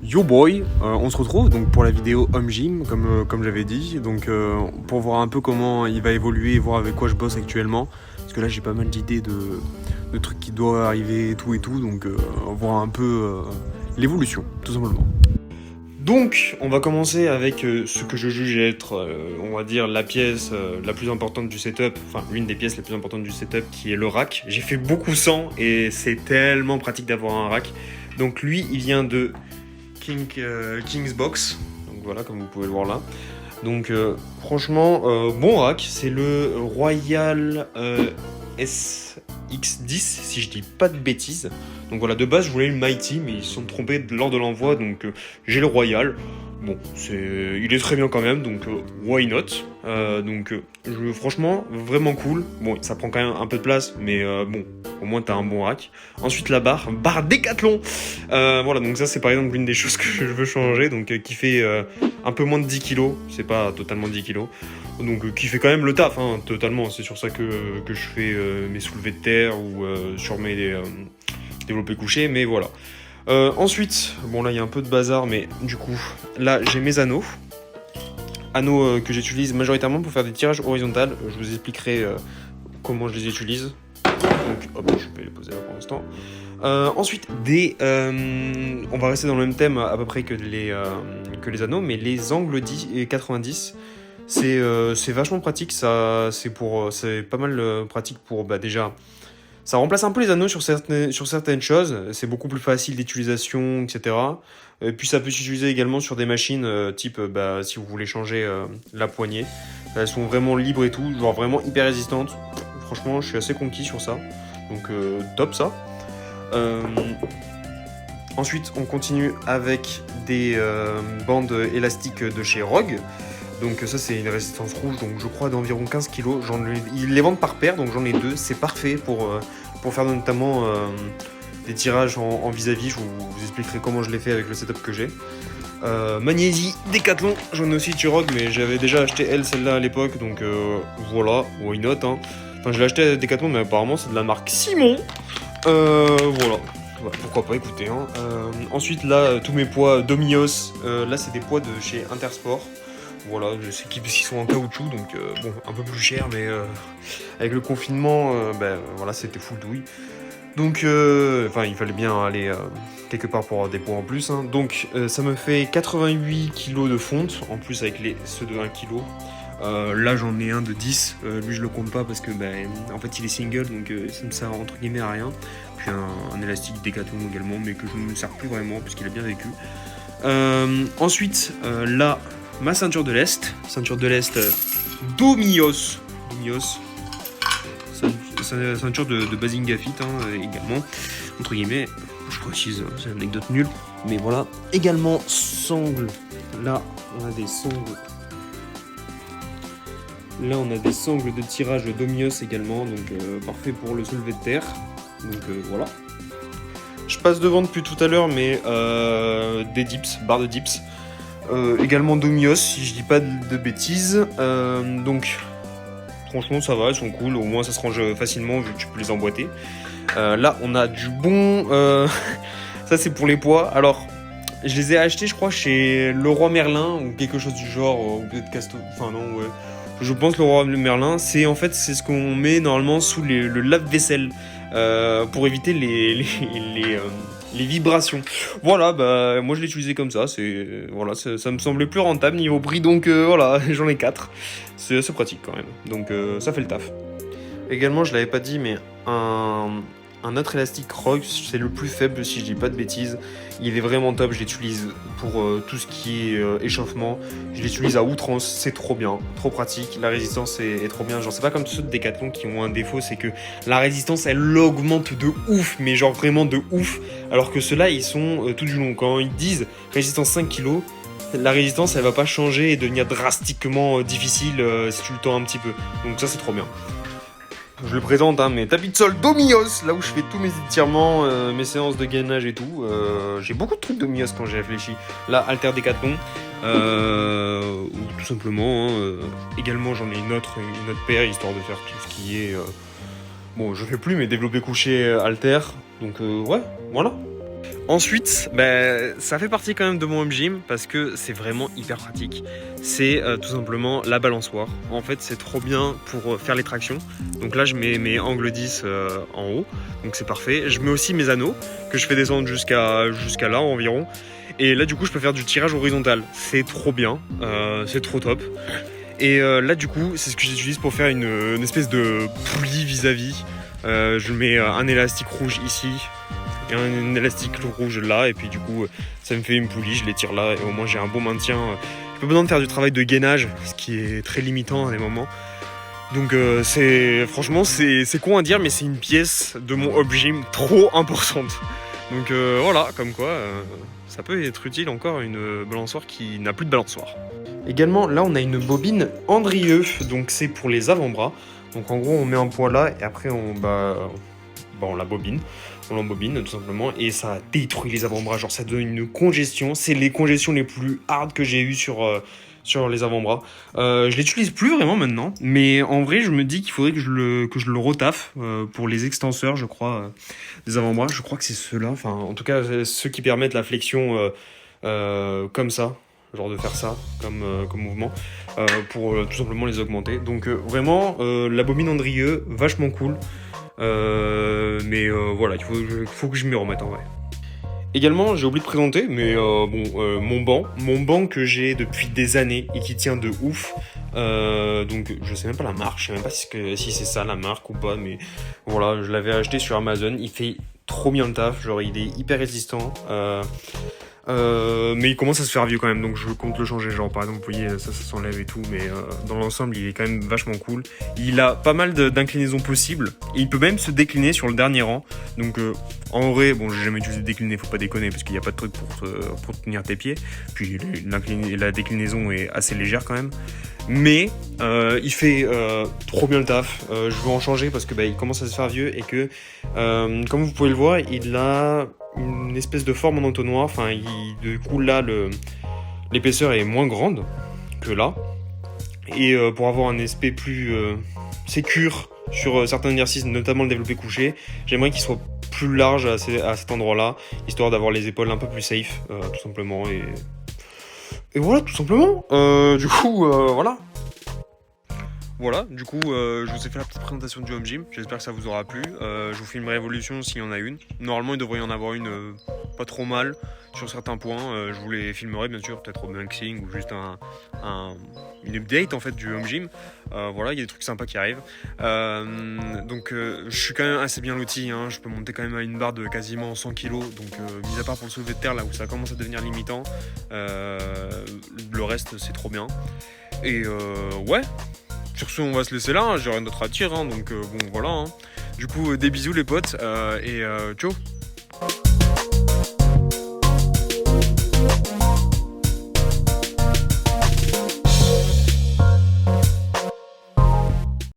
Yo boy, on se retrouve donc pour la vidéo Home Gym comme j'avais dit, donc pour voir un peu comment il va évoluer et voir avec quoi je bosse actuellement, parce que là j'ai pas mal d'idées de trucs qui doivent arriver et tout, donc voir un peu l'évolution tout simplement. Donc on va commencer avec ce que je juge être, on va dire la pièce la plus importante du setup, enfin l'une des pièces les plus importantes du setup qui est le rack. J'ai fait beaucoup sans et c'est tellement pratique d'avoir un rack. Donc lui il vient de King's Box, donc voilà comme vous pouvez le voir là. Donc franchement bon rack, c'est le Royal SX10 si je dis pas de bêtises. Donc voilà, de base je voulais le Mighty mais ils se sont trompés lors de l'envoi, donc j'ai le Royal. Bon, il est très bien quand même, donc why not. Franchement, vraiment cool. Bon, ça prend quand même un peu de place, mais bon, au moins t'as un bon rack. Ensuite la barre Décathlon. Voilà, donc ça c'est par exemple l'une des choses que je veux changer, donc qui fait un peu moins de 10 kg, c'est pas totalement 10 kg. Donc qui fait quand même le taf, hein, totalement. C'est sur ça que je fais mes soulevés de terre ou sur mes développés couchés, mais voilà. Ensuite, bon là il y a un peu de bazar, mais du coup, là j'ai mes anneaux. Anneaux que j'utilise majoritairement pour faire des tirages horizontaux. Je vous expliquerai comment je les utilise. Donc hop, je vais les poser là pour l'instant. Ensuite, on va rester dans le même thème à peu près que les anneaux, mais les angles 10 et 90, c'est vachement pratique. C'est pas mal pratique pour déjà. Ça remplace un peu les anneaux sur certaines choses, c'est beaucoup plus facile d'utilisation, etc. Et puis ça peut s'utiliser également sur des machines type, si vous voulez changer la poignée. Elles sont vraiment libres et tout, genre vraiment hyper résistantes. Franchement, je suis assez conquis sur ça. Donc top ça. Ensuite, on continue avec des bandes élastiques de chez Rogue. Donc ça c'est une résistance rouge, donc je crois d'environ 15 kg. Ils les vendent par paire, donc j'en ai deux. C'est parfait pour faire notamment des tirages en vis-à-vis. Je vous expliquerai comment je l'ai fait avec le setup que j'ai. Magnésie Décathlon, j'en ai aussi chez Rogue, mais j'avais déjà acheté celle-là à l'époque, donc voilà, why not, hein. Enfin je l'ai acheté à Décathlon, mais apparemment c'est de la marque Simon. Voilà. Ouais, pourquoi pas, écoutez, hein. Ensuite là, tous mes poids Domios, là c'est des poids de chez Intersport. Voilà, c'est qu'ils sont en caoutchouc, donc bon, un peu plus cher, mais avec le confinement, voilà, c'était full douille. Donc, il fallait bien aller quelque part pour avoir des poids en plus, hein. Donc, ça me fait 88 kg de fonte, en plus avec ceux de 1 kg. Là, j'en ai un de 10, lui je le compte pas parce que, en fait, il est single, donc ça me sert entre guillemets à rien. Puis un élastique Décathlon également, mais que je ne me sers plus vraiment puisqu'il a bien vécu. Ensuite, là, ma ceinture de l'Est, Domios, ceinture de Bazinga Fit également, entre guillemets, je précise, c'est une anecdote nulle, mais voilà. Également sangles, là on a des sangles de tirage de Domios également, donc parfait pour le soulevé de terre, donc voilà. Je passe devant depuis tout à l'heure, mais des dips, barres de dips. Également Domios, si je dis pas de bêtises. Donc, franchement, ça va, elles sont cool. Au moins, ça se range facilement vu que tu peux les emboîter. Là, on a du bon. Ça, c'est pour les poids. Alors, je les ai achetés, je crois, chez Leroy Merlin ou quelque chose du genre, ou peut-être Casto. Enfin, non, ouais. Je pense Leroy Merlin. C'est ce qu'on met normalement sous le lave-vaisselle pour éviter les vibrations. Voilà, moi je l'ai utilisé comme ça. Ça me semblait plus rentable niveau prix, donc voilà, j'en ai 4. C'est assez pratique quand même. Donc ça fait le taf. Également, je l'avais pas dit, mais un autre élastique Rogue, c'est le plus faible si je dis pas de bêtises. Il est vraiment top, je l'utilise pour tout ce qui est échauffement. Je l'utilise à outrance, c'est trop bien, trop pratique. La résistance est trop bien. Genre c'est pas comme ceux de Decathlon qui ont un défaut, c'est que la résistance elle augmente de ouf, mais genre vraiment de ouf. Alors que ceux-là ils sont tout du long. Quand ils disent résistance 5 kg, la résistance elle va pas changer et devenir drastiquement difficile si tu le tends un petit peu. Donc ça c'est trop bien. Je le présente, hein, mes tapis de sol Domios, là où je fais tous mes étirements, mes séances de gainage et tout. J'ai beaucoup de trucs Domios quand j'ai réfléchi. Là, Alter Décathlon, ou tout simplement. Également, j'en ai une autre paire, histoire de faire tout ce qui est... Bon, je fais plus mes développés couchés Alter, donc ouais, voilà. Ensuite, ça fait partie quand même de mon home gym parce que c'est vraiment hyper pratique. C'est tout simplement la balançoire. En fait, c'est trop bien pour faire les tractions. Donc là, je mets mes angles 10 en haut, donc c'est parfait. Je mets aussi mes anneaux que je fais descendre jusqu'à là environ. Et là, du coup, je peux faire du tirage horizontal. C'est trop bien, c'est trop top. Et là, du coup, c'est ce que j'utilise pour faire une espèce de poulie vis-à-vis. Je mets un élastique rouge ici et un élastique rouge là, et puis du coup ça me fait une poulie, je les tire là et au moins j'ai un bon maintien. J'ai pas besoin de faire du travail de gainage, ce qui est très limitant à des moments. Donc franchement c'est con à dire, mais c'est une pièce de mon home gym trop importante. Donc voilà, comme quoi ça peut être utile encore une balançoire qui n'a plus de balançoire. Également là on a une bobine Andrieux, donc c'est pour les avant-bras. Donc en gros on met un poids là et après on la bobine. On l'embobine tout simplement et ça détruit les avant-bras, genre ça donne une congestion. C'est les congestions les plus hard que j'ai eues sur les avant-bras. Je l'utilise plus vraiment maintenant, mais en vrai je me dis qu'il faudrait que je le retaffe pour les extenseurs, je crois, des avant-bras. Je crois que c'est ceux-là, enfin en tout cas ceux qui permettent la flexion comme ça, genre de faire ça comme mouvement, pour tout simplement les augmenter. Donc vraiment la bobine Andrieux, vachement cool. Mais voilà, il faut que je m'y remette en vrai. Également, j'ai oublié de présenter, mais mon banc que j'ai depuis des années et qui tient de ouf. Donc je sais même pas la marque, je sais même pas si c'est ça la marque ou pas, mais voilà, je l'avais acheté sur Amazon. Il fait trop bien le taf, genre il est hyper résistant. Mais il commence à se faire vieux quand même, donc je compte le changer. Genre par exemple, vous voyez, ça s'enlève et tout, mais dans l'ensemble, il est quand même vachement cool. Il a pas mal d'inclinaisons possibles, et il peut même se décliner sur le dernier rang. Donc en vrai, bon, j'ai jamais utilisé de décliner, faut pas déconner, parce qu'il n'y a pas de truc pour tenir tes pieds. Puis la déclinaison est assez légère quand même. Mais il fait trop bien le taf. Je veux en changer parce que il commence à se faire vieux et que, comme vous pouvez le voir, il a une espèce de forme en entonnoir. Enfin, du coup là, l'épaisseur est moins grande que là. Et pour avoir un aspect plus sécure sur certains exercices, notamment le développé couché, j'aimerais qu'il soit plus large à cet endroit-là, histoire d'avoir les épaules un peu plus safe, tout simplement. Et voilà, tout simplement. Du coup, voilà. Voilà, du coup, je vous ai fait la petite présentation du home gym. J'espère que ça vous aura plu. Je vous filmerai évolution s'il y en a une. Normalement, il devrait y en avoir une pas trop mal sur certains points. Je vous les filmerai, bien sûr, peut-être au unboxing ou juste une update en fait du home gym. Voilà, il y a des trucs sympas qui arrivent. Donc, je suis quand même assez bien loti. Hein. Je peux monter quand même à une barre de quasiment 100 kg. Donc, mis à part pour le soulevé de terre, là où ça commence à devenir limitant, le reste, c'est trop bien. Et ouais. Sur ce, on va se laisser là, hein. J'ai rien d'autre à dire, hein, donc bon voilà. Hein. Du coup, des bisous les potes, et ciao.